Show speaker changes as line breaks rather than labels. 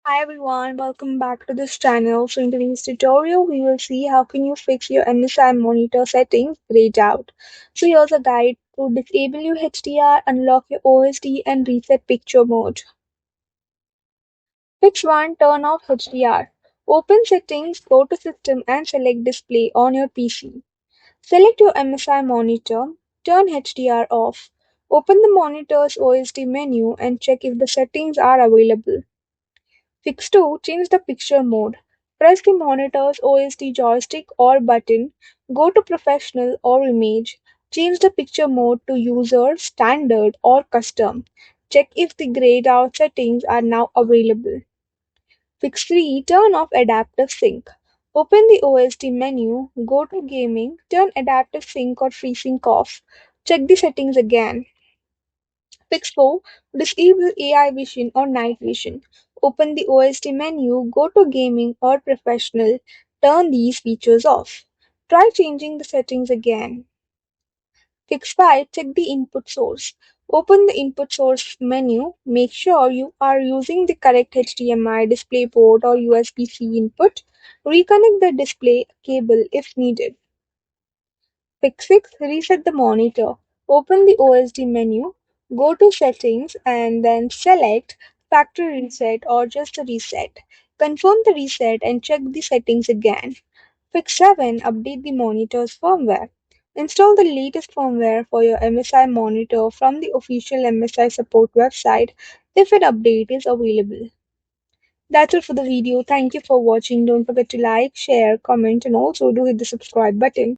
Hi everyone, welcome back to this channel. So in today's tutorial, we will see how can you fix your MSI monitor settings grayed out. So here's a guide to disable your HDR, unlock your OSD and reset picture mode. Fix 1. Turn off HDR. Open settings, go to system and select display on your PC. Select your MSI monitor, turn HDR off. Open the monitor's OSD menu and check if the settings are available. Fix 2. Change the picture mode. Press the monitor's OSD joystick or button. Go to Professional or Image. Change the picture mode to User, Standard, or Custom. Check if the grayed out settings are now available. Fix 3. Turn off Adaptive Sync. Open the OSD menu, go to Gaming, turn Adaptive Sync or FreeSync off. Check the settings again. Fix 4. Disable AI vision or night vision. Open the OSD menu, go to Gaming or Professional, turn these features off. Try changing the settings again. Fix 5. Check the input source. Open the input source menu. Make sure you are using the correct HDMI, DisplayPort or USB-C input. Reconnect the display cable if needed. Fix 6. Reset the monitor. Open the OSD menu, go to Settings and then select Factory Reset or just the reset. Confirm the reset and check the settings again. Fix 7. Update the monitor's firmware. Install the latest firmware for your MSI monitor from the official MSI support website if an update is available. That's it for the video. Thank you for watching. Don't forget to like, share, comment, and also do hit the subscribe button.